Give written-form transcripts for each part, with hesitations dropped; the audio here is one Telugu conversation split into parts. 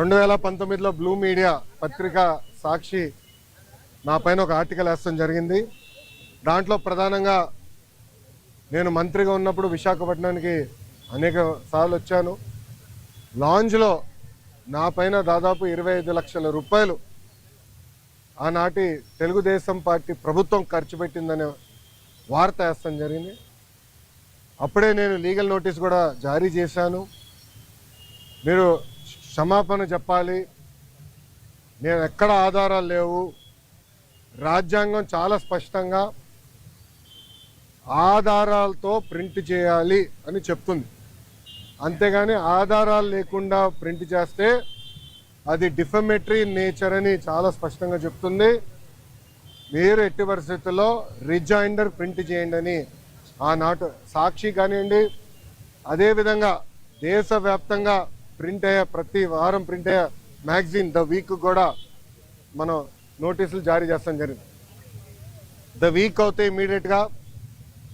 2019లో బ్లూ మీడియా పత్రిక సాక్షి నా పైన ఒక ఆర్టికల్ వేస్తాం జరిగింది. దాంట్లో ప్రధానంగా నేను మంత్రిగా ఉన్నప్పుడు విశాఖపట్నానికి అనేక సార్లు వచ్చాను. లాంజ్లో నా పైన దాదాపు 25 లక్షల రూపాయలు ఆనాటి తెలుగుదేశం పార్టీ ప్రభుత్వం ఖర్చు పెట్టిందనే వార్త వేస్తాం జరిగింది. అప్పుడే నేను లీగల్ నోటీస్ కూడా జారీ చేశాను. మీరు క్షమాపణ చెప్పాలి, నేను ఎక్కడ ఆధారాలు లేవు, రాజ్యాంగం చాలా స్పష్టంగా ఆధారాలతో ప్రింట్ చేయాలి అని చెప్తుంది. అంతేగాని ఆధారాలు లేకుండా ప్రింట్ చేస్తే అది డిఫమేటరీ నేచర్ అని చాలా స్పష్టంగా చెప్తుంది. మీరు ఎట్టి పరిస్థితుల్లో రిజైండర్ ప్రింట్ చేయండి అని ఆనాటి సాక్షి కానివ్వండి, అదేవిధంగా దేశవ్యాప్తంగా ప్రింట్ అయ్యే ప్రతి వారం ప్రింట్ అయ్యే మ్యాగజైన్ ద వీక్ కూడా మనం నోటీసులు జారీ చేస్తాం జరిగింది. ద వీక్ అవుతే ఇమీడియట్గా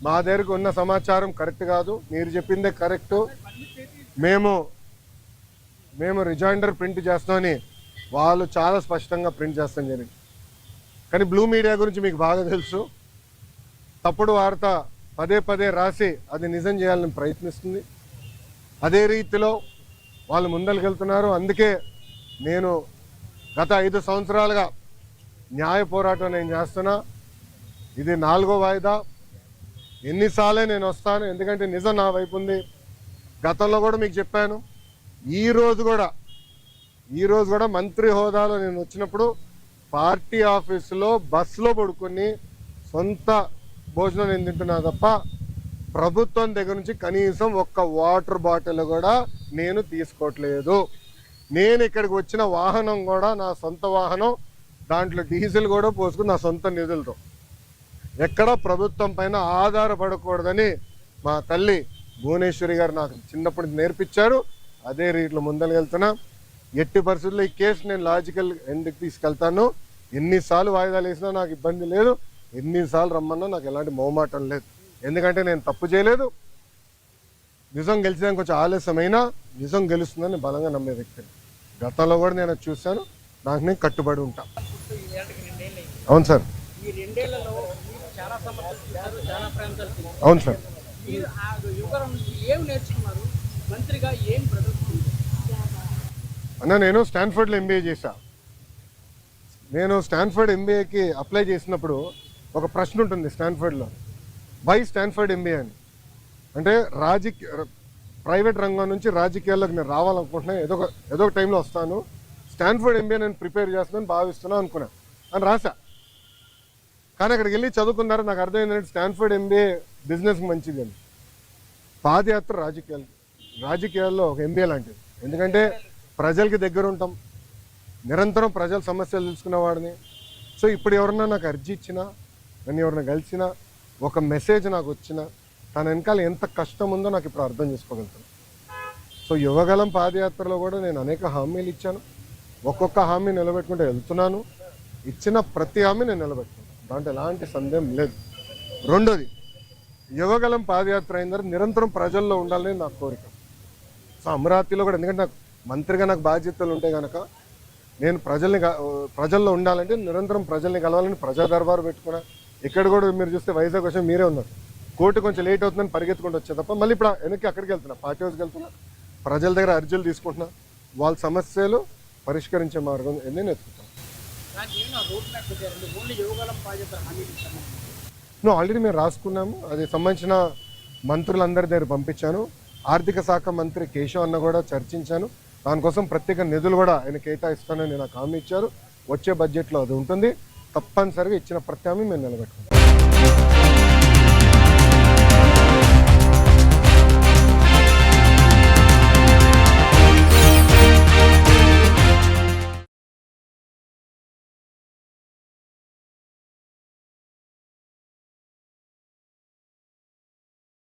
మా దగ్గరకు ఉన్న సమాచారం కరెక్ట్ కాదు, మీరు చెప్పిందే కరెక్టు, మేము రిజైండర్ ప్రింట్ చేస్తామని వాళ్ళు చాలా స్పష్టంగా ప్రింట్ చేస్తాం జరిగింది. కానీ బ్లూ మీడియా గురించి మీకు బాగా తెలుసు. తప్పుడు వార్త పదే పదే రాసి అది నిజం చేయాలని ప్రయత్నిస్తుంది. అదే రీతిలో వాళ్ళు ముందరికెళ్తున్నారు. అందుకే నేను గత 5 సంవత్సరాలుగా న్యాయ పోరాటం నేను చేస్తున్నా. ఇది 4వ వాయిదా. ఎన్నిసార్లే నేను వస్తాను, ఎందుకంటే నిజం నా వైపు ఉంది. గతంలో కూడా మీకు చెప్పాను. ఈరోజు కూడా మంత్రి హోదాలో నేను వచ్చినప్పుడు పార్టీ ఆఫీసులో బస్సులో పడుకొని సొంత భోజనం నేను తింటున్నా తప్ప ప్రభుత్వం దగ్గర నుంచి కనీసం ఒక్క వాటర్ బాటిల్ కూడా నేను తీసుకోవట్లేదు. నేను ఇక్కడికి వచ్చిన వాహనం కూడా నా సొంత వాహనం, దాంట్లో డీజిల్ కూడా పోసుకుని నా సొంత నిధులతో, ఎక్కడ ప్రభుత్వం పైన ఆధారపడకూడదని మా తల్లి భువనేశ్వరి గారు నాకు చిన్నప్పటి నేర్పించారు. అదే రీతిలో ముందరకెళ్తున్నా. ఎట్టి పరిస్థితుల్లో ఈ కేసు నేను లాజికల్ ఎండ్కి తీసుకెళ్తాను. ఎన్నిసార్లు వాయిదాలు వేసినా నాకు ఇబ్బంది లేదు, ఎన్నిసార్లు రమ్మన్నా నాకు ఎలాంటి మొహమాటం లేదు. ఎందుకంటే నేను తప్పు చేయలేదు. నిజం గెలిచడానికి కొంచెం ఆలస్యమైనా నిజం గెలుస్తుందని బలంగా నమ్మే వ్యక్తిని. గతంలో కూడా నేను చూశాను. నాకు నేను కట్టుబడి ఉంటా. అవును సార్. అవును సార్. అన్న, నేను స్టాన్ఫర్డ్లో ఎంబీఏ చేశా. నేను స్టాన్ఫర్డ్ ఎంబీఏకి అప్లై చేసినప్పుడు ఒక ప్రశ్న ఉంటుంది స్టాన్ఫర్డ్లో, వై స్టాన్ఫర్డ్ ఎంబీఏ అని. అంటే ప్రైవేట్ రంగం నుంచి రాజకీయాల్లోకి నేను రావాలనుకుంటున్నాను, ఏదో ఒక టైంలో వస్తాను, స్టాన్ఫర్డ్ ఎంబీఏ నేను ప్రిపేర్ చేస్తున్నాను భావిస్తున్నాను అనుకున్నాను అని రాశా. కానీ అక్కడికి వెళ్ళి చదువుకున్నారు, నాకు అర్థమైందంటే స్టాన్ఫర్డ్ ఎంబీఏ బిజినెస్కి మంచిది అని. పాదయాత్ర రాజకీయాల్లో ఒక ఎంబీఏ లాంటిది. ఎందుకంటే ప్రజలకి దగ్గర ఉంటాం, నిరంతరం ప్రజల సమస్యలు తెలుసుకునేవాడిని. సో ఇప్పుడు ఎవరన్నా నాకు అర్జీ ఇచ్చినా, నన్ను ఎవరైనా కలిసినా, ఒక మెసేజ్ నాకు వచ్చినా, తన వెనకాల ఎంత కష్టం ఉందో నాకు ఇప్పుడు అర్థం చేసుకోగలుగుతాను. సో యువగలం పాదయాత్రలో కూడా నేను అనేక హామీలు ఇచ్చాను. ఒక్కొక్క హామీ నిలబెట్టుకుంటూ వెళ్తున్నాను. ఇచ్చిన ప్రతి హామీ నేను నిలబెట్టుకున్నాను, దాంట్లో ఎలాంటి సందేహం లేదు. రెండోది, యువగలం పాదయాత్ర అయిన తర్వాత నిరంతరం ప్రజల్లో ఉండాలని నా కోరిక. సో అమరావతిలో కూడా, ఎందుకంటే నాకు మంత్రిగా నాకు బాధ్యతలు ఉంటాయి కనుక, నేను ప్రజల్లో ఉండాలంటే నిరంతరం ప్రజల్ని కలవాలని ప్రజా దర్బారు పెట్టుకున్నా. ఇక్కడ కూడా మీరు చూస్తే వైజాగ్ వచ్చి మీరే ఉన్నారు, కోర్టు కొంచెం లేట్ అవుతుందని పరిగెత్తుకుంటూ వచ్చే తప్ప మళ్ళీ ఇప్పుడు వెనక్కి అక్కడికి వెళ్తున్నా, పార్టీ హౌస్కి వెళ్తున్నా, ప్రజల దగ్గర అర్జీలు తీసుకుంటున్నా, వాళ్ళ సమస్యలు పరిష్కరించే మార్గం నేను ఎత్తుకుంటాను. ఆల్రెడీ మేము రాసుకున్నాము, అది సంబంధించిన మంత్రులందరి దగ్గర పంపించాను. ఆర్థిక శాఖ మంత్రి కేశవ్ అన్న కూడా చర్చించాను. దానికోసం ప్రత్యేక నిధులు కూడా ఆయన కేటాయిస్తానని నాకు హామీ ఇచ్చారు. వచ్చే బడ్జెట్లో అది ఉంటుంది. తప్పనిసరిగా ఇచ్చిన ప్రతి హామీ మేము నిలబెట్టుకుంటాం.